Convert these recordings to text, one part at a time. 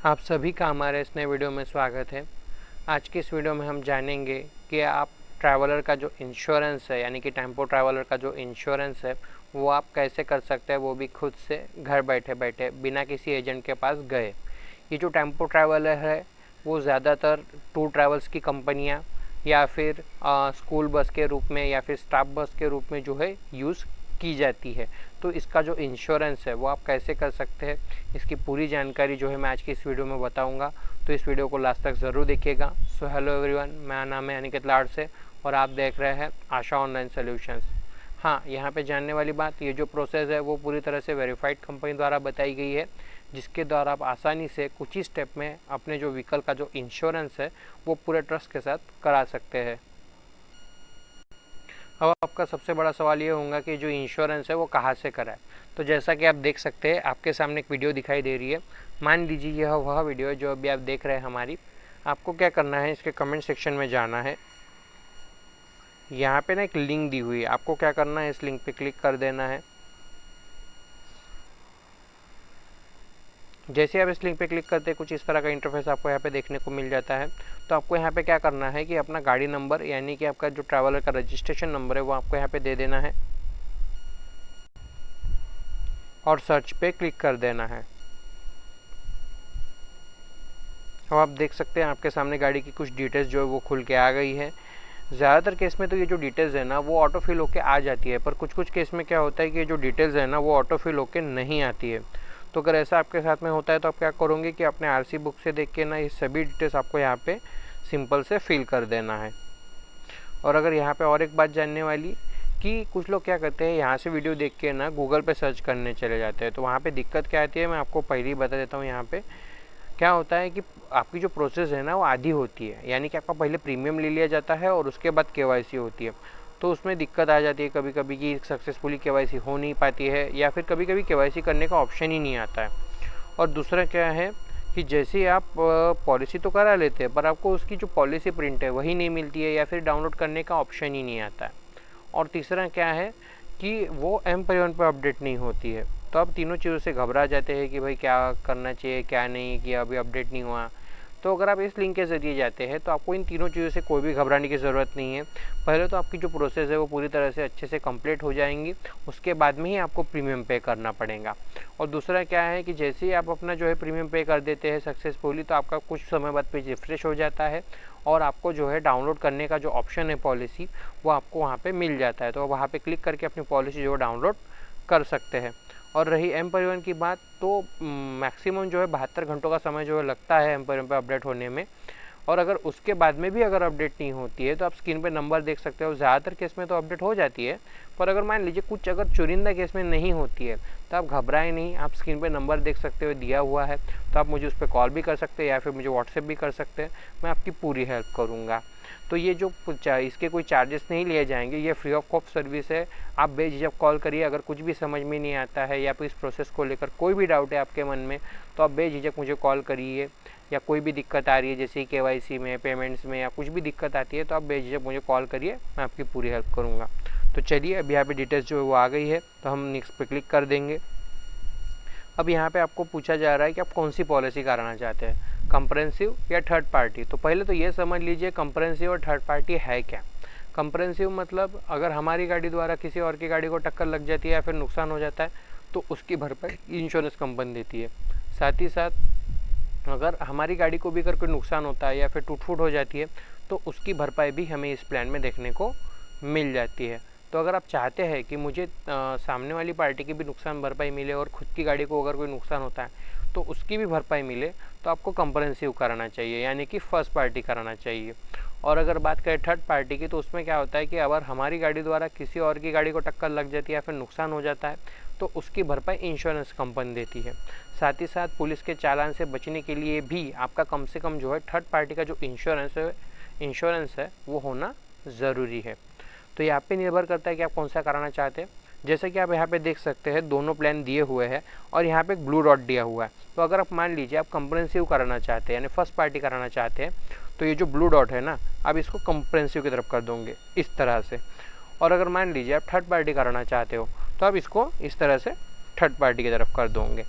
आप सभी का हमारे इस नए वीडियो में स्वागत है। आज की इस वीडियो में हम जानेंगे कि आप ट्रैवलर का जो इंश्योरेंस है यानी कि टेम्पो ट्रैवलर का जो इंश्योरेंस है वो आप कैसे कर सकते हैं, वो भी खुद से घर बैठे बैठे बिना किसी एजेंट के पास गए। ये जो टेम्पो ट्रैवलर है वो ज़्यादातर टूर ट्रैवल्स की कंपनियाँ या फिर स्कूल बस के रूप में या फिर स्टाफ बस के रूप में जो है यूज़ की जाती है। तो इसका जो इंश्योरेंस है वो आप कैसे कर सकते हैं, इसकी पूरी जानकारी जो है मैं आज की इस वीडियो में बताऊंगा। तो इस वीडियो को लास्ट तक ज़रूर देखिएगा। सो हेलो एवरीवन, मेरा नाम है अनिकेत लाड से और आप देख रहे हैं आशा ऑनलाइन सोल्यूशंस। हाँ, यहाँ पे जानने वाली बात, ये जो प्रोसेस है वो पूरी तरह से वेरीफाइड कंपनी द्वारा बताई गई है, जिसके द्वारा आप आसानी से कुछ ही स्टेप में अपने जो व्हीकल का जो इंश्योरेंस है वो पूरे ट्रस्ट के साथ करा सकते हैं। अब आपका सबसे बड़ा सवाल ये होगा कि जो इंश्योरेंस है वो कहाँ से कराए। तो जैसा कि आप देख सकते हैं, आपके सामने एक वीडियो दिखाई दे रही है। मान लीजिए यह वह वीडियो है जो अभी आप देख रहे हैं हमारी। आपको क्या करना है, इसके कमेंट सेक्शन में जाना है। यहाँ पे ना एक लिंक दी हुई है, आपको क्या करना है, इस लिंक पे क्लिक कर देना है। जैसे आप इस लिंक पे क्लिक करते हैं कुछ इस तरह का इंटरफेस आपको यहाँ पे देखने को मिल जाता है। तो आपको यहाँ पे क्या करना है कि अपना गाड़ी नंबर यानी कि आपका जो ट्रैवलर का रजिस्ट्रेशन नंबर है वो आपको यहाँ पे दे देना है और सर्च पे क्लिक कर देना है। अब आप देख सकते हैं आपके सामने गाड़ी की कुछ डिटेल्स जो है वो खुल के आ गई है। ज़्यादातर केस में तो ये जो डिटेल्स है ना वो ऑटो फिल होके आ जाती है, पर कुछ कुछ केस में क्या होता है कि ये जो डिटेल्स है ना वो ऑटो फिल होके नहीं आती है। तो अगर ऐसा आपके साथ में होता है तो आप क्या करोगे कि अपने आरसी बुक से देख के ना ये सभी डिटेल्स आपको यहाँ पे सिंपल से फिल कर देना है। और अगर यहाँ पे और एक बात जानने वाली कि कुछ लोग क्या करते हैं, यहाँ से वीडियो देख के ना गूगल पे सर्च करने चले जाते हैं। तो वहाँ पे दिक्कत क्या आती है मैं आपको पहले ही बता देता हूँ। यहाँ पे क्या होता है कि आपकी जो प्रोसेस है ना वो आधी होती है, यानी कि आपका पहले प्रीमियम ले लिया जाता है और उसके बाद केवाईसी होती है। तो उसमें दिक्कत आ जाती है कभी कभी कि सक्सेसफुली केवाईसी हो नहीं पाती है या फिर कभी कभी केवाईसी करने का ऑप्शन ही नहीं आता है। और दूसरा क्या है कि जैसे आप पॉलिसी तो करा लेते हैं पर आपको उसकी जो पॉलिसी प्रिंट है वही नहीं मिलती है या फिर डाउनलोड करने का ऑप्शन ही नहीं आता है। और तीसरा क्या है कि वो एम परिवहन पर अपडेट नहीं होती है। तो आप तीनों चीज़ों से घबरा जाते हैं कि भाई क्या करना चाहिए क्या नहीं, कि अभी अपडेट नहीं हुआ। तो अगर आप इस लिंक के ज़रिए जाते हैं तो आपको इन तीनों चीज़ों से कोई भी घबराने की ज़रूरत नहीं है। पहले तो आपकी जो प्रोसेस है वो पूरी तरह से अच्छे से कंप्लीट हो जाएंगी, उसके बाद में ही आपको प्रीमियम पे करना पड़ेगा। और दूसरा क्या है कि जैसे ही आप अपना जो है प्रीमियम पे कर देते हैं सक्सेसफुली, तो आपका कुछ समय बाद पेज रिफ्रेश हो जाता है और आपको जो है डाउनलोड करने का जो ऑप्शन है पॉलिसी वो आपको वहाँ पे मिल जाता है। तो वहाँ पे क्लिक करके अपनी पॉलिसी जो है डाउनलोड कर सकते हैं। और रही एम परिवहन की बात, तो मैक्सिमम जो है 72 घंटों का समय जो है लगता है एम परिवहन पर अपडेट होने में। और अगर उसके बाद में भी अगर अपडेट नहीं होती है तो आप स्क्रीन पे नंबर देख सकते हो। ज़्यादातर केस में तो अपडेट हो जाती है, पर अगर मान लीजिए कुछ अगर चुनिंदा केस में नहीं होती है तो आप घबराएं नहीं। आप स्क्रीन पे नंबर देख सकते हो दिया हुआ है, तो आप मुझे उस पर कॉल भी कर सकते हैं या फिर मुझे व्हाट्सएप भी कर सकते हैं, मैं आपकी पूरी हेल्प करूँगा। तो ये जो इसके कोई चार्जेस नहीं लिए जाएंगे, ये फ्री ऑफ कॉस्ट सर्विस है। आप बेझिझक कॉल करिए, अगर कुछ भी समझ में नहीं आता है या फिर इस प्रोसेस को लेकर कोई भी डाउट है आपके मन में तो आप बेझिझक मुझे कॉल करिए। या कोई भी दिक्कत आ रही है जैसे केवाईसी में, पेमेंट्स में या कुछ भी दिक्कत आती है तो आप बेझिझक मुझे कॉल करिए, मैं आपकी पूरी हेल्प करूँगा। तो चलिए अभी यहाँ पे डिटेल्स जो है वो आ गई है, तो हम नेक्स्ट पे क्लिक कर देंगे। अब यहाँ पे आपको पूछा जा रहा है कि आप कौन सी पॉलिसी कराना चाहते हैं, कंप्रेहेंसिव या थर्ड पार्टी। तो पहले तो ये समझ लीजिए कंप्रेहेंसिव और थर्ड पार्टी है क्या। कंप्रेहेंसिव मतलब अगर हमारी गाड़ी द्वारा किसी और की गाड़ी को टक्कर लग जाती है या फिर नुकसान हो जाता है तो उसकी भरपाई इंश्योरेंस कंपनी देती है। साथ ही साथ अगर हमारी गाड़ी को भी अगर कोई नुकसान होता है या फिर टूट फूट हो जाती है तो उसकी भरपाई भी हमें इस प्लान में देखने को मिल जाती है। तो अगर आप चाहते हैं कि मुझे सामने वाली पार्टी की भी नुकसान भरपाई मिले और खुद की गाड़ी को अगर कोई नुकसान होता है तो उसकी भी भरपाई मिले, तो आपको कंप्रेहेंसिव कराना चाहिए यानी कि फर्स्ट पार्टी कराना चाहिए। और अगर बात करें थर्ड पार्टी की, तो उसमें क्या होता है कि अगर हमारी गाड़ी द्वारा किसी और की गाड़ी को टक्कर लग जाती है या फिर नुकसान हो जाता है तो उसकी भरपाई इंश्योरेंस कंपनी देती है। साथ ही साथ पुलिस के चालान से बचने के लिए भी आपका कम से कम जो है थर्ड पार्टी का जो इंश्योरेंस है वो होना ज़रूरी है। तो यहाँ पे निर्भर करता है कि आप कौन सा कराना चाहते हैं। जैसे कि आप यहाँ पे देख सकते हैं दोनों प्लान दिए हुए हैं और यहाँ पे एक ब्लू डॉट दिया हुआ है। तो अगर आप मान लीजिए आप कंप्रेहेंसिव कराना चाहते हैं यानी फर्स्ट पार्टी कराना चाहते हैं तो ये जो ब्लू डॉट है ना, आप इसको कंप्रेहेंसिव की तरफ कर दोगे इस तरह से। और अगर मान लीजिए आप थर्ड पार्टी कराना चाहते हो तो आप इसको इस तरह से थर्ड पार्टी की तरफ कर दोगे।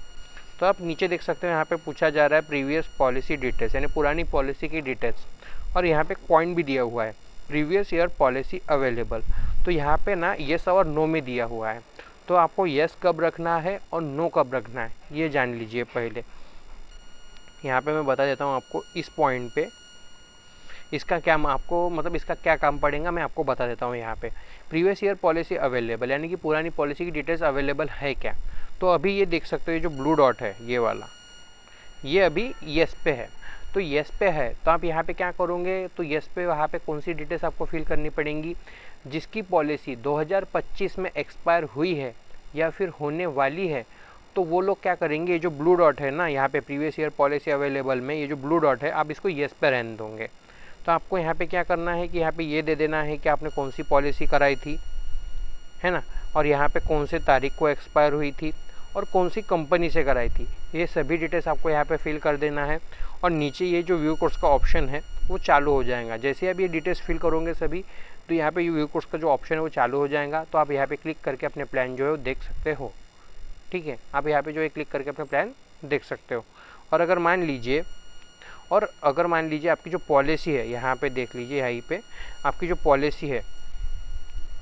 तो आप नीचे देख सकते हो यहाँ पे पूछा जा रहा है प्रीवियस पॉलिसी डिटेल्स, यानी पुरानी पॉलिसी की डिटेल्स, और यहाँ पे पॉइंट भी दिया हुआ है प्रीवियस ईयर पॉलिसी अवेलेबल। तो यहाँ पे ना येस और नो में दिया हुआ है, तो आपको येस कब रखना है और नो कब रखना है ये जान लीजिए पहले। यहाँ पे मैं बता देता हूँ आपको इस पॉइंट पे इसका क्या आपको मतलब इसका क्या काम पड़ेगा मैं आपको बता देता हूँ। यहाँ पे प्रीवियस ईयर पॉलिसी अवेलेबल यानी कि पुरानी पॉलिसी की डिटेल्स अवेलेबल है क्या, तो अभी ये देख सकते हो ये जो ब्लू डॉट है ये वाला, ये अभी येस पे है। तो येस पे है तो आप यहाँ पे क्या करोगे, तो येस पे वहाँ पे कौन सी डिटेल्स आपको फिल करनी पड़ेंगी, जिसकी पॉलिसी 2025 में एक्सपायर हुई है या फिर होने वाली है, तो वो लोग क्या करेंगे, ये जो ब्लू डॉट है ना यहाँ पे प्रीवियस ईयर पॉलिसी अवेलेबल में ये जो ब्लू डॉट है आप इसको येस पे रहने दोगे। तो आपको यहाँ पे क्या करना है कि यहाँ पे ये दे देना है कि आपने कौन सी पॉलिसी कराई थी, है ना, और यहाँ पे कौन से तारीख को एक्सपायर हुई थी और कौन सी कंपनी से कराई थी, ये सभी डिटेल्स आपको यहाँ पे फिल कर देना है। और नीचे ये जो व्यू कोर्स का ऑप्शन है वो चालू हो जाएगा। जैसे आप ये डिटेल्स फिल करोगे सभी, तो यहाँ पे व्यू कोर्स का जो ऑप्शन है वो चालू हो जाएगा। तो आप यहाँ पे क्लिक करके अपने प्लान जो है वो देख सकते हो। ठीक है, आप यहाँ पे जो है क्लिक करके अपना प्लान देख सकते हो। और अगर मान लीजिए आपकी जो पॉलिसी है, यहाँ पे देख लीजिए, यहीं पे आपकी जो पॉलिसी है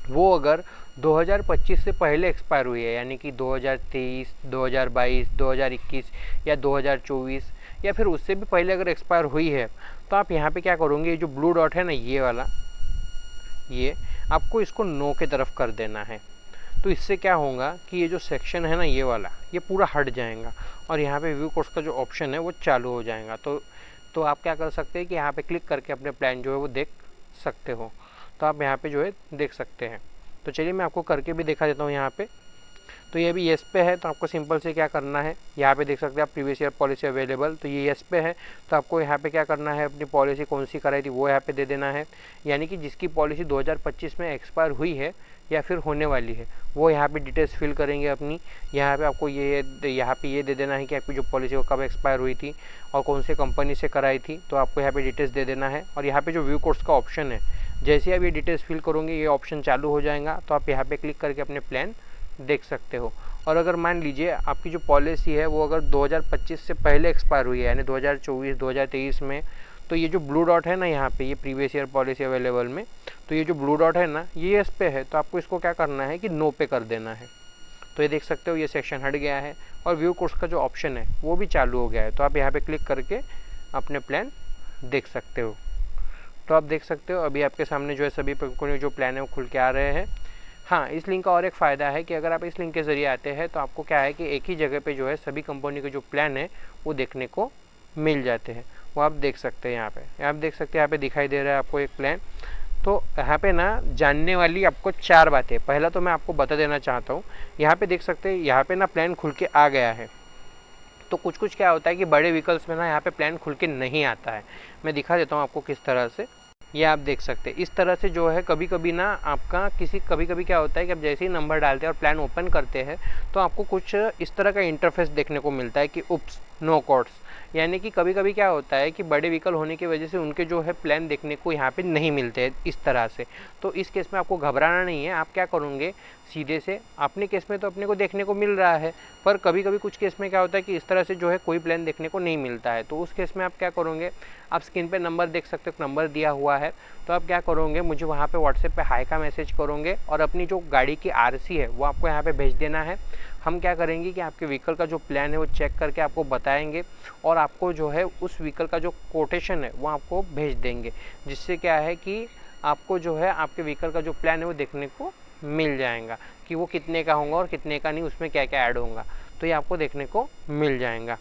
वो अगर 2025 से पहले एक्सपायर हुई है, यानी कि 2023, 2022, 2021 या 2024 या फिर उससे भी पहले अगर एक्सपायर हुई है, तो आप यहाँ पे क्या करोगे, ये जो ब्लू डॉट है ना ये वाला, ये आपको इसको नो के तरफ कर देना है। तो इससे क्या होगा कि ये जो सेक्शन है ना ये वाला, ये पूरा हट जाएगा और यहाँ पे व्यू कोर्स का जो ऑप्शन है वो चालू हो जाएगा। तो आप क्या कर सकते हैं कि यहाँ पे क्लिक करके अपने प्लान जो है वो देख सकते हो। तो आप यहाँ पे जो है देख सकते हैं। तो चलिए मैं आपको करके भी दिखा देता हूँ यहाँ पे। तो ये भी येस पे है, तो आपको सिंपल से क्या करना है, यहाँ पे देख सकते हैं आप प्रीवियस ईयर पॉलिसी अवेलेबल, तो ये येस पे है। तो आपको यहाँ पे क्या करना है, अपनी पॉलिसी कौन सी कराई थी वो यहाँ पे दे देना है, यानी कि जिसकी पॉलिसी 2025 में एक्सपायर हुई है या फिर होने वाली है वो यहाँ पे डिटेल्स फिल करेंगे अपनी। यहाँ पे आपको यहाँ पे ये दे देना है कि आपकी जो पॉलिसी वो कब एक्सपायर हुई थी और कौन से कंपनी से कराई थी, तो आपको यहाँ पे डिटेल्स दे देना है। और यहाँ पे जो व्यू कोर्स का ऑप्शन है, जैसे आप ये डिटेल्स फिल करोगे ये ऑप्शन चालू हो जाएगा। तो आप यहाँ पे क्लिक करके अपने प्लान देख सकते हो। और अगर मान लीजिए आपकी जो पॉलिसी है वो अगर 2025 से पहले एक्सपायर हुई है, यानी 2024, 2023 में, तो ये जो ब्लू डॉट है ना यहाँ पे, ये प्रीवियस ईयर पॉलिसी अवेलेबल में, तो ये जो ब्लू डॉट है ना ये इस पे है, तो आपको इसको क्या करना है कि नो पे कर देना है। तो ये देख सकते हो ये सेक्शन हट गया है और व्यू कोर्स का जो ऑप्शन है वो भी चालू हो गया है। तो आप यहाँ पे क्लिक करके अपने प्लान देख सकते हो। तो आप देख सकते हो अभी आपके सामने जो है सभी जो प्लान है वो खुल के आ रहे हैं। हाँ, इस लिंक का और एक फ़ायदा है कि अगर आप इस लिंक के ज़रिए आते हैं तो आपको क्या है कि एक ही जगह पे जो है सभी कंपनी के जो प्लान है वो देखने को मिल जाते हैं। वो आप देख सकते हैं यहाँ पे, आप देख सकते हैं यहाँ पे दिखाई दे रहा है आपको एक प्लान। तो यहाँ पे ना जानने वाली आपको 4 बातें, पहला तो मैं आपको बता देना चाहता हूँ। यहाँ पे देख सकते हैं यहाँ पे ना प्लान खुल के आ गया है। तो कुछ क्या होता है कि बड़े व्हीकल्स में ना यहाँ पे प्लान खुल के नहीं आता है। मैं दिखा देता हूँ आपको किस तरह से। ये आप देख सकते हैं इस तरह से जो है कभी कभी ना आपका कभी कभी क्या होता है कि आप जैसे ही नंबर डालते हैं और प्लान ओपन करते हैं तो आपको कुछ इस तरह का इंटरफेस देखने को मिलता है कि उप्स नो कोड्स, यानी कि कभी कभी क्या होता है कि बड़े व्हीकल होने की वजह से उनके जो है प्लान देखने को यहाँ पे नहीं मिलते हैं इस तरह से। तो इस केस में आपको घबराना नहीं है। आप क्या करोगे, सीधे से अपने केस में तो अपने को देखने को मिल रहा है, पर कभी कभी कुछ केस में क्या होता है कि इस तरह से जो है कोई प्लान देखने को नहीं मिलता है। तो उस केस में आप क्या करोगे, आप स्क्रीन पे नंबर देख सकते हो, नंबर दिया हुआ है। तो आप क्या करोगे, मुझे वहाँ पे व्हाट्सएप पे हाई का मैसेज करोगे और अपनी जो गाड़ी की आरसी है वो आपको यहाँ पे भेज देना है। हम क्या करेंगे कि आपके व्हीकल का जो प्लान है वो चेक करके आपको बताएंगे और आपको जो है उस व्हीकल का जो कोटेशन है वो आपको भेज देंगे, जिससे क्या है कि आपको जो है आपके व्हीकल का जो प्लान है वो देखने को मिल जाएगा कि वो कितने का होगा और कितने का नहीं, उसमें क्या क्या ऐड होगा, तो ये आपको देखने को मिल जाएगा।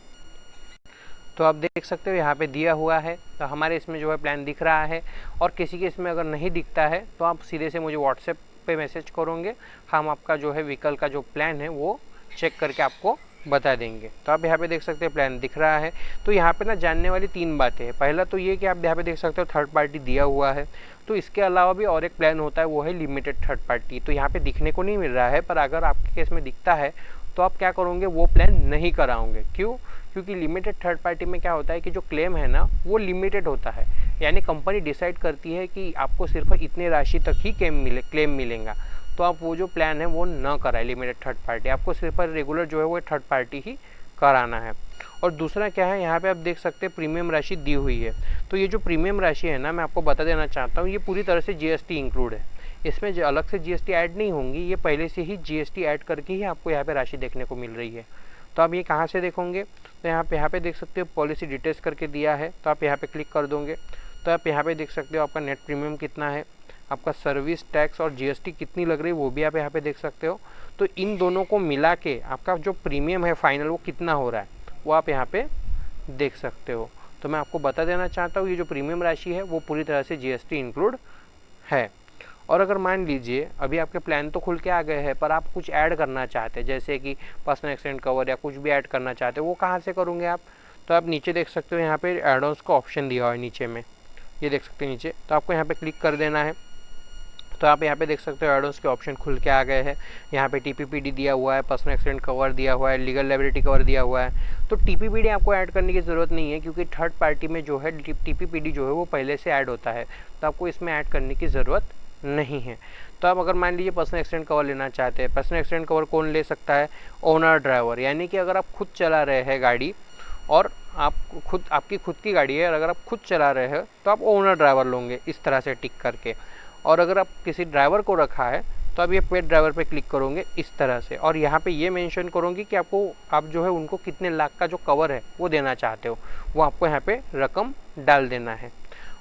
तो आप देख सकते हो यहाँ पे दिया हुआ है, तो हमारे इसमें जो है प्लान दिख रहा है। और किसी के इसमें अगर नहीं दिखता है तो आप सीधे से मुझे व्हाट्सएप पे मैसेज करोगे, हम आपका जो है व्हीकल का जो प्लान है वो चेक करके आपको बता देंगे। तो आप यहाँ पे देख सकते हैं प्लान दिख रहा है। तो यहाँ पे ना जानने वाली 3 बातें हैं। पहला तो ये कि आप यहाँ पे देख सकते हो थर्ड पार्टी दिया हुआ है। तो इसके अलावा भी और एक प्लान होता है वो है लिमिटेड थर्ड पार्टी। तो यहाँ पे दिखने को नहीं मिल रहा है, पर अगर आपके केस में दिखता है तो आप क्या करोगे, वो प्लान नहीं कराओगे। क्यों? क्योंकि लिमिटेड थर्ड पार्टी में क्या होता है कि जो क्लेम है ना वो लिमिटेड होता है, यानी कंपनी डिसाइड करती है कि आपको सिर्फ इतने राशि तक ही क्लेम मिलेगा। तो आप वो जो प्लान है वो ना कराए लिमिटेड थर्ड पार्टी, आपको सिर्फ रेगुलर जो है वो थर्ड पार्टी ही कराना है। और दूसरा क्या है, यहाँ पे आप देख सकते हैं प्रीमियम राशि दी हुई है। तो ये जो प्रीमियम राशि है ना, मैं आपको बता देना चाहता हूँ, ये पूरी तरह से जीएसटी इंक्लूड है। इसमें जो अलग से जीएसटी ऐड नहीं होंगी, ये पहले से ही जीएसटी ऐड करके ही आपको यहाँ पे राशि देखने को मिल रही है। तो आप ये कहाँ से देखोगे, तो यहाँ पे देख सकते हो पॉलिसी डिटेल्स करके दिया है, तो आप यहाँ पे क्लिक कर दोगे तो आप यहाँ पे देख सकते हो आपका नेट प्रीमियम कितना है, आपका सर्विस टैक्स और जीएसटी कितनी लग रही है वो भी आप यहाँ पे देख सकते हो। तो इन दोनों को मिला के आपका जो प्रीमियम है फाइनल वो कितना हो रहा है वो आप यहाँ पे देख सकते हो। तो मैं आपको बता देना चाहता हूँ ये जो प्रीमियम राशि है वो पूरी तरह से जीएसटी इंक्लूड है। और अगर मान लीजिए अभी आपके प्लान तो खुल के आ गए हैं पर आप कुछ ऐड करना चाहते हैं, जैसे कि पर्सनल एक्सीडेंट कवर या कुछ भी ऐड करना चाहते हो, वो कहाँ से करोगे आप, तो आप नीचे देख सकते हो यहाँ पे एड ऑन्स का ऑप्शन दिया हुआ है नीचे में, ये देख सकते हैं नीचे। तो आपको यहाँ पे क्लिक कर देना है। तो आप यहाँ पे देख सकते हो एड ऑन्स के ऑप्शन खुल के आ गए हैं। यहाँ पे टीपीपीडी दिया हुआ है, पर्सनल एक्सीडेंट कवर दिया हुआ है, लीगल लायबिलिटी कवर दिया हुआ है। तो टीपीपीडी आपको ऐड करने की ज़रूरत नहीं है, क्योंकि थर्ड पार्टी में जो है टीपीपीडी जो है वो पहले से ऐड होता है, तो आपको इसमें ऐड करने की ज़रूरत नहीं है। तो आप अगर मान लीजिए पर्सनल एक्सीडेंट कवर लेना चाहते हैं, पर्सनल एक्सीडेंट कवर कौन ले सकता है, ओनर ड्राइवर, यानी कि अगर आप खुद चला रहे हैं गाड़ी और आपकी खुद की गाड़ी है और अगर आप खुद चला रहे हैं तो आप ओनर ड्राइवर लोगे इस तरह से टिक करके। और अगर आप किसी ड्राइवर को रखा है तो आप ये पेड ड्राइवर पे क्लिक करोगे इस तरह से, और यहाँ पे ये मेंशन करोगे कि आप जो है उनको कितने लाख का जो कवर है वो देना चाहते हो, वो आपको यहाँ पे रकम डाल देना है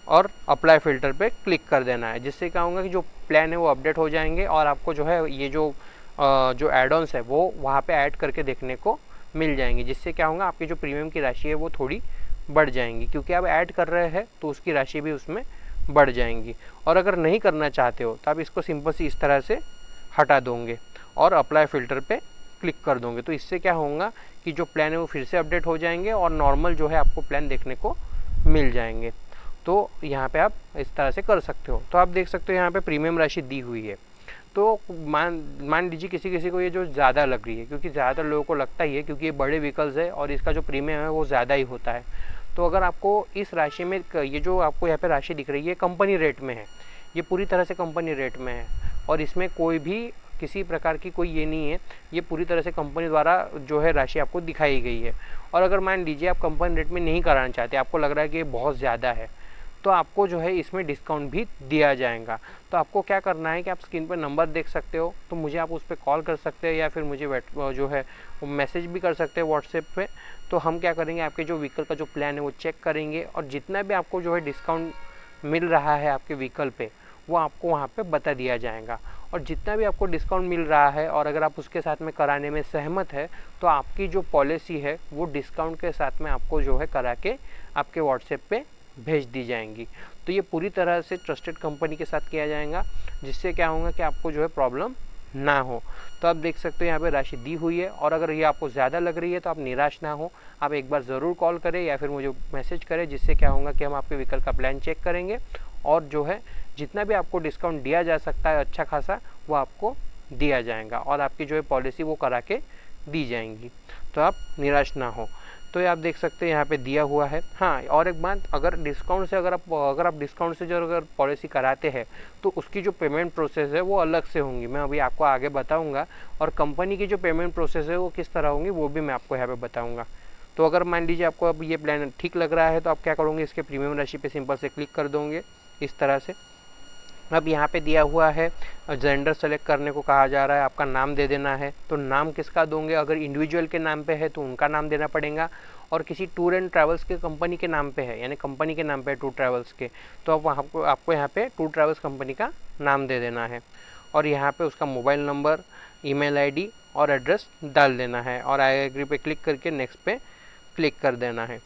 और अप्लाई फ़िल्टर पे क्लिक कर देना है, जिससे क्या होगा कि जो प्लान है वो अपडेट हो जाएंगे और आपको जो है ये जो एड ऑन्स है वो वहाँ पे ऐड करके देखने को मिल जाएंगे, जिससे क्या होगा आपकी जो प्रीमियम की राशि है वो थोड़ी बढ़ जाएंगी, क्योंकि आप ऐड कर रहे हैं तो उसकी राशि भी उसमें बढ़ जाएंगी। और अगर नहीं करना चाहते हो तो आप इसको सिंपल सी इस तरह से हटा दोगे और अप्लाई फ़िल्टर पे क्लिक कर दोगे। तो इससे क्या होगा कि जो प्लान है वो फिर से अपडेट हो जाएंगे और नॉर्मल जो है आपको प्लान देखने को मिल जाएंगे। तो यहाँ पे आप इस तरह से कर सकते हो। तो आप देख सकते हो यहाँ पे प्रीमियम राशि दी हुई है। तो मान लीजिए किसी को ये जो ज़्यादा लग रही है, क्योंकि ज़्यादातर लोगों को लगता ही है क्योंकि ये बड़े व्हीकल्स है और इसका जो प्रीमियम है वो ज़्यादा ही होता है। तो अगर आपको इस राशि में ये जो आपको यहाँ पे राशि दिख रही है कंपनी रेट में है, ये पूरी तरह से कंपनी रेट में है और इसमें कोई भी किसी प्रकार की कोई ये नहीं है, ये पूरी तरह से कंपनी द्वारा जो है राशि आपको दिखाई गई है। और अगर मान लीजिए आप कंपनी रेट में नहीं कराना चाहते, आपको लग रहा है कि ये बहुत ज़्यादा है, तो आपको जो है इसमें डिस्काउंट भी दिया जाएगा। तो आपको क्या करना है कि आप स्क्रीन पर नंबर देख सकते हो, तो मुझे आप उस पर कॉल कर सकते हैं या फिर मुझे जो है वो मैसेज भी कर सकते हैं व्हाट्सएप पे। तो हम क्या करेंगे, आपके जो व्हीकल का जो प्लान है वो चेक करेंगे और जितना भी आपको जो है डिस्काउंट मिल रहा है आपके व्हीकल पे वो आपको वहाँ पे बता दिया जाएगा। और जितना भी आपको डिस्काउंट मिल रहा है और अगर आप उसके साथ में कराने में सहमत है तो आपकी जो पॉलिसी है वो डिस्काउंट के साथ में आपको जो है करा के आपके व्हाट्सएप पे भेज दी जाएंगी। तो ये पूरी तरह से ट्रस्टेड कंपनी के साथ किया जाएगा, जिससे क्या होगा कि आपको जो है प्रॉब्लम ना हो। तो आप देख सकते हो यहाँ पे राशि दी हुई है और अगर ये आपको ज़्यादा लग रही है तो आप निराश ना हो, आप एक बार ज़रूर कॉल करें या फिर मुझे मैसेज करें, जिससे क्या होगा कि हम आपके व्हीकल का प्लान चेक करेंगे और जो है जितना भी आपको डिस्काउंट दिया जा सकता है अच्छा खासा वो आपको दिया जाएगा और आपकी जो है पॉलिसी वो करा के दी जाएंगी। तो आप निराश ना हो। तो ये आप देख सकते हैं यहाँ पे दिया हुआ है। हाँ, और एक बात, अगर डिस्काउंट से अगर आप डिस्काउंट से जो अगर पॉलिसी कराते हैं तो उसकी जो पेमेंट प्रोसेस है वो अलग से होंगी, मैं अभी आपको आगे बताऊंगा। और कंपनी की जो पेमेंट प्रोसेस है वो किस तरह होंगी वो भी मैं आपको यहाँ पे बताऊंगा। तो अगर मान लीजिए आपको अब ये प्लान ठीक लग रहा है तो आप क्या करोगे, इसके प्रीमियम राशि पे सिंपल से क्लिक कर दोगे इस तरह से। अब यहाँ पे दिया हुआ है जेंडर सेलेक्ट करने को कहा जा रहा है, आपका नाम दे देना है। तो नाम किसका दोगे, अगर इंडिविजुअल के नाम पे है तो उनका नाम देना पड़ेगा, और किसी टूर एंड ट्रैवल्स के कंपनी के नाम पे है यानी कंपनी के नाम पे है टूर ट्रैवल्स के, तो अब आपको यहाँ पे टूर ट्रैवल्स कंपनी का नाम दे देना है और यहाँ पे उसका मोबाइल नंबर, ईमेल आईडी और एड्रेस डाल देना है और आई एग्री पे क्लिक करके नेक्स्ट पे क्लिक कर देना है।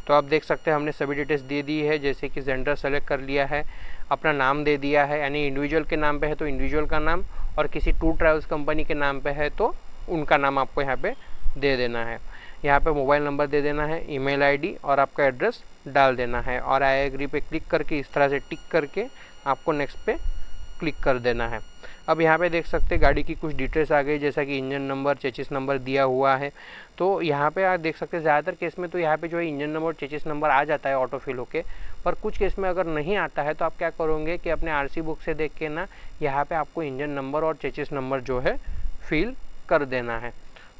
तो आप देख सकते हैं हमने सभी डिटेल्स दे दी है, जैसे कि जेंडर सेलेक्ट कर लिया है, अपना नाम दे दिया है, यानी इंडिविजुअल के नाम पे है तो इंडिविजुअल का नाम, और किसी टूर ट्रैवल्स कंपनी के नाम पे है तो उनका नाम आपको यहाँ पे दे देना है। यहाँ पे मोबाइल नंबर दे देना है, ईमेल आईडी और आपका एड्रेस डाल देना है और आई एग्री पे क्लिक करके इस तरह से टिक करके आपको नेक्स्ट पे क्लिक कर देना है। अब यहाँ पे देख सकते हैं गाड़ी की कुछ डिटेल्स आ गई, जैसा कि इंजन नंबर, चेसिस नंबर दिया हुआ है। तो यहाँ पे आप देख सकते हैं ज़्यादातर केस में तो यहाँ पे जो है इंजन नंबर और चेसिस नंबर आ जाता है ऑटो फिल होके, पर कुछ केस में अगर नहीं आता है तो आप क्या करोगे कि अपने आरसी बुक से देख के ना यहाँ पे आपको इंजन नंबर और चेसिस नंबर जो है फिल कर देना है।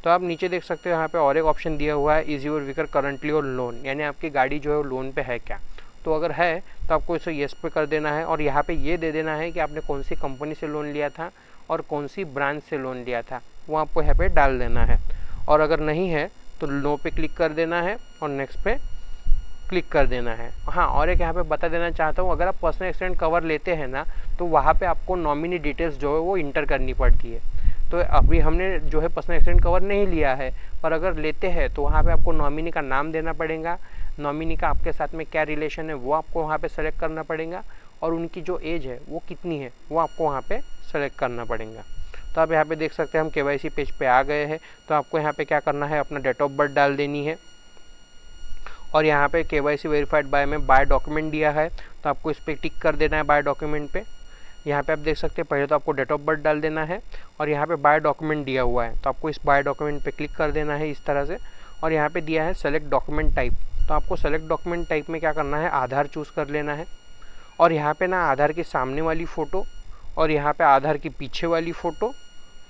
तो आप नीचे देख सकते हो यहाँ पे और एक ऑप्शन दिया हुआ है, is your vehicle currently on loan, यानी आपकी गाड़ी जो है वो लोन पे है क्या। तो अगर है तो आपको इसे येस पे कर देना है और यहाँ पे ये दे देना है कि आपने कौन सी कंपनी से लोन लिया था और कौन सी ब्रांच से लोन लिया था, वो आपको यहाँ पे डाल देना है। और अगर नहीं है तो नो पे क्लिक कर देना है और नेक्स्ट पे क्लिक कर देना है। हाँ, और एक यहाँ पे बता देना चाहता हूँ, अगर आप पर्सनल एक्सीडेंट कवर लेते हैं ना तो वहाँ पे आपको नॉमिनी डिटेल्स जो है वो इंटर करनी पड़ती है। तो अभी हमने जो है पर्सनल एक्सीडेंट कवर नहीं लिया है, पर अगर लेते हैं तो वहाँ पे आपको नॉमिनी का नाम देना पड़ेगा, नॉमिनी का आपके साथ में क्या रिलेशन है वो आपको वहाँ पे सेलेक्ट करना पड़ेगा, और उनकी जो एज है वो कितनी है वो आपको वहाँ पे सेलेक्ट करना पड़ेगा। तो आप यहाँ पे देख सकते हैं हम KYC पेज पे आ गए हैं। तो आपको यहाँ पे क्या करना है, अपना डेट ऑफ बर्थ डाल देनी है, और यहाँ पे KYC वेरीफाइड बाय में बाय डॉक्यूमेंट दिया है तो आपको इस पर टिक कर देना है बाय डॉक्यूमेंट पे। यहाँ पे आप देख सकते हैं पहले तो आपको डेट ऑफ बर्थ डाल देना है और यहाँ पे बाय डॉक्यूमेंट दिया हुआ है तो आपको इस बाय डॉक्यूमेंट पे क्लिक कर देना है इस तरह से। और यहाँ पे दिया है सेलेक्ट डॉक्यूमेंट टाइप, तो आपको सेलेक्ट डॉक्यूमेंट टाइप में क्या करना है, आधार चूज़ कर लेना है। और यहाँ पे ना आधार की सामने वाली फ़ोटो और यहाँ पे आधार की पीछे वाली फ़ोटो,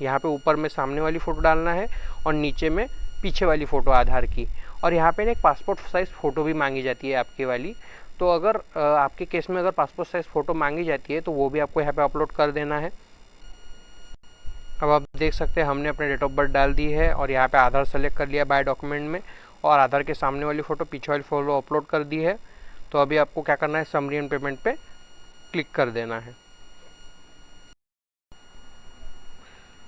यहाँ पे ऊपर में सामने वाली फ़ोटो डालना है और नीचे में पीछे वाली फ़ोटो आधार की। और यहाँ पे ना एक पासपोर्ट साइज़ फ़ोटो भी मांगी जाती है आपके वाली, तो अगर आपके केस में अगर पासपोर्ट साइज़ फ़ोटो मांगी जाती है तो वो भी आपको यहाँ पे अपलोड कर देना है। अब आप देख सकते हैं हमने अपने डेट ऑफ बर्थ डाल दी है और यहाँ पे आधार सेलेक्ट कर लिया बाय डॉक्यूमेंट में, और आधार के सामने वाली फ़ोटो पीछे वाली फ़ोटो अपलोड कर दी है। तो अभी आपको क्या करना है, समरी एंड पेमेंट पे क्लिक कर देना है।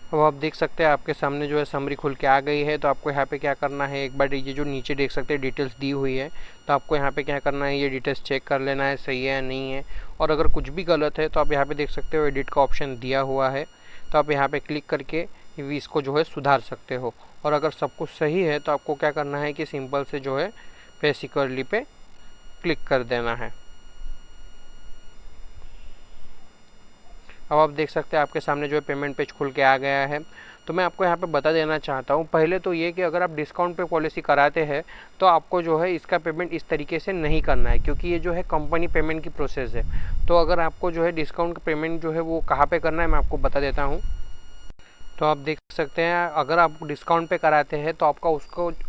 अब आप देख सकते हैं आपके सामने जो है समरी खुल के आ गई है। तो आपको यहाँ पे क्या करना है, एक बार ये जो नीचे देख सकते हैं डिटेल्स दी हुई है, तो आपको यहाँ पे क्या करना है, ये डिटेल्स चेक कर लेना है सही है या नहीं है। और अगर कुछ भी गलत है तो आप यहाँ पे देख सकते हो एडिट का ऑप्शन दिया हुआ है, तो आप यहाँ पे क्लिक करके इसको जो है सुधार सकते हो। और अगर सब कुछ सही है तो आपको क्या करना है कि सिंपल से जो है पे सिक्योरली पे क्लिक कर देना है। अब आप देख सकते हैं आपके सामने जो है पेमेंट पेज खुल के आ गया है। तो मैं आपको यहाँ पे बता देना चाहता हूँ, पहले तो ये कि अगर आप डिस्काउंट पे पॉलिसी कराते हैं तो आपको जो है इसका पेमेंट इस तरीके से नहीं करना है, क्योंकि ये जो है कंपनी पेमेंट की प्रोसेस है। तो अगर आपको जो है डिस्काउंट का पेमेंट जो है वो कहाँ पे करना है मैं आपको बता देता हूँ। तो आप देख सकते हैं अगर आप डिस्काउंट पे कराते हैं तो आपका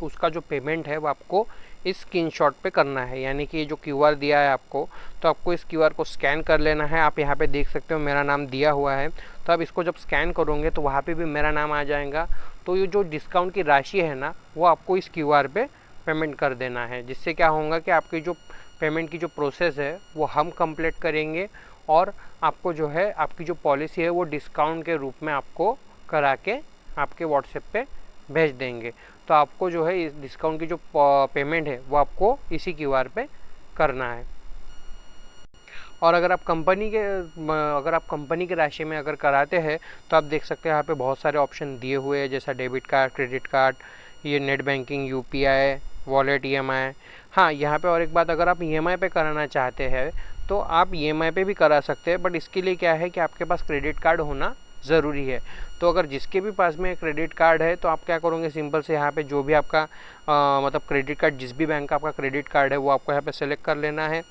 उसका जो पेमेंट है वो आपको इस स्क्रीनशॉट पे करना है, यानी कि जो QR दिया है आपको, तो आपको इस QR को स्कैन कर लेना है। आप यहाँ पे देख सकते हो मेरा नाम दिया हुआ है, तो आप इसको जब स्कैन करोगे तो वहाँ पे भी मेरा नाम आ जाएगा। तो ये जो डिस्काउंट की राशि है ना वो आपको इस QR पे पेमेंट कर देना है, जिससे क्या होगा कि आपकी जो पेमेंट की जो प्रोसेस है वो हम कंप्लीट करेंगे और आपको जो है आपकी जो पॉलिसी है वो डिस्काउंट के रूप में आपको करा के आपके व्हाट्सएप पे भेज देंगे। तो आपको जो है इस डिस्काउंट की जो पेमेंट है वो आपको इसी QR पे करना है। और अगर आप कंपनी के राशि में अगर कराते हैं तो आप देख सकते हैं यहाँ पे बहुत सारे ऑप्शन दिए हुए हैं, जैसा डेबिट कार्ड, क्रेडिट कार्ड, ये net banking, UPI, wallet, EMI। हाँ, यहाँ पे और एक बात, अगर आप EMI पे कराना चाहते हैं तो आप EMI पे भी करा सकते हैं, बट इसके लिए क्या है कि आपके पास क्रेडिट कार्ड होना ज़रूरी है। तो अगर जिसके भी पास में क्रेडिट कार्ड है तो आप क्या करोगे, सिंपल से यहाँ पे जो भी आपका मतलब क्रेडिट कार्ड, जिस भी बैंक का आपका क्रेडिट कार्ड है वो आपको यहाँ पे सेलेक्ट कर लेना है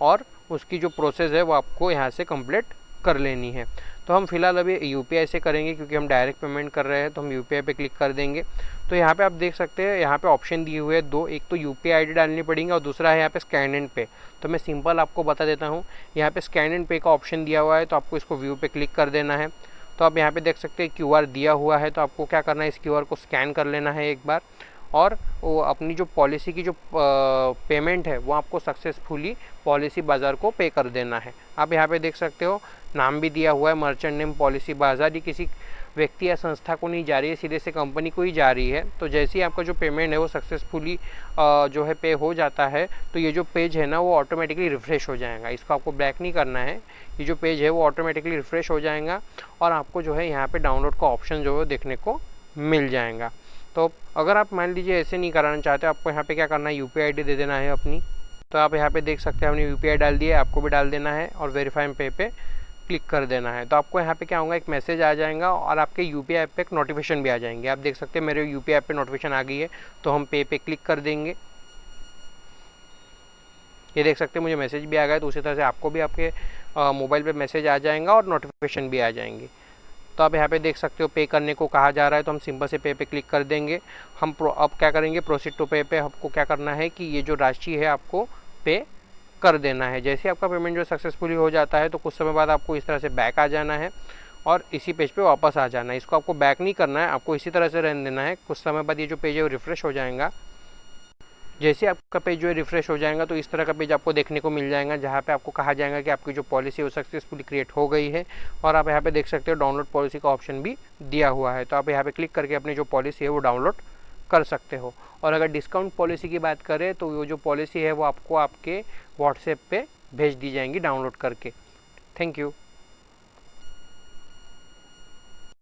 और उसकी जो प्रोसेस है वो आपको यहाँ से कंप्लीट कर लेनी है। तो हम फिलहाल अभी UPI से करेंगे, क्योंकि हम डायरेक्ट पेमेंट कर रहे हैं, तो हम UPI पे क्लिक कर देंगे। तो यहाँ पे आप देख सकते हैं यहाँ पे ऑप्शन दिए हुए हैं दो, एक तो UPI ID डालनी पड़ेगी और दूसरा है यहाँ पे स्कैन एंड पे। तो मैं सिंपल आपको बता देता हूँ, यहाँ पे स्कैन एंड पे का ऑप्शन दिया हुआ है, तो आपको इसको व्यू पे क्लिक कर देना है। तो आप यहाँ पे देख सकते हैं QR दिया हुआ है, तो आपको क्या करना है, इस QR को स्कैन कर लेना है एक बार, और वो अपनी जो पॉलिसी की जो पेमेंट है वो आपको सक्सेसफुली पॉलिसी बाज़ार को पे कर देना है। आप यहाँ पे देख सकते हो नाम भी दिया हुआ है, मर्चेंट नेम पॉलिसी बाज़ार। ये किसी व्यक्ति या संस्था को नहीं जा रही है, सीधे से कंपनी को ही जा रही है। तो जैसे ही आपका जो पेमेंट है वो सक्सेसफुली जो है पे हो जाता है, तो ये जो पेज है ना वो ऑटोमेटिकली रिफ़्रेश हो जाएगा। इसको आपको बैक नहीं करना है, ये जो पेज है वो ऑटोमेटिकली रिफ़्रेश हो जाएगा और आपको जो है यहाँ पे डाउनलोड का ऑप्शन जो है देखने को मिल जाएगा। तो अगर आप मान लीजिए ऐसे नहीं कराना चाहते, आपको यहाँ पे क्या करना है, UPI ID दे देना है अपनी। तो आप यहाँ पे देख सकते हैं हमने UPI डाल दिया है, आपको भी डाल देना है और वेरीफाई पे क्लिक कर देना है। तो आपको यहाँ पे क्या होगा, एक मैसेज आ जाएगा और आपके UPI ऐप पे एक नोटिफिकेशन भी आ जाएंगे। आप देख सकते हैं मेरे UPI ऐप पे नोटिफिकेशन आ गई है, तो हम पे क्लिक कर देंगे। ये देख सकते हैं मुझे मैसेज भी आ गया, तो उसी तरह से आपको भी आपके मोबाइल पे मैसेज आ जाएगा और नोटिफिकेशन भी आ जाएंगे। तो आप यहाँ पे देख सकते हो पे करने को कहा जा रहा है, तो हम सिंपल से पे पे क्लिक कर देंगे। हम अब क्या करेंगे, प्रोसीड टू पे पे आपको क्या करना है कि ये जो राशि है आपको पे कर देना है। जैसे आपका पेमेंट जो सक्सेसफुली हो जाता है तो कुछ समय बाद आपको इस तरह से बैक आ जाना है और इसी पेज पे वापस आ जाना है। इसको आपको बैक नहीं करना है, आपको इसी तरह से रहने देना है। कुछ समय बाद ये जो पेज है वो रिफ्रेश हो जाएगा। जैसे आपका पेज जो है रिफ्रेश हो जाएगा तो इस तरह का पेज आपको देखने को मिल जाएगा, जहाँ पे आपको कहा जाएगा कि आपकी जो पॉलिसी है वो सक्सेसफुली क्रिएट हो गई है। और आप यहाँ पे देख सकते हो डाउनलोड पॉलिसी का ऑप्शन भी दिया हुआ है, तो आप यहाँ पे क्लिक करके अपनी जो पॉलिसी है वो डाउनलोड कर सकते हो। और अगर डिस्काउंट पॉलिसी की बात करें तो वो जो पॉलिसी है वो आपको आपके व्हाट्सएप पे भेज दी जाएंगी डाउनलोड करके। Thank you.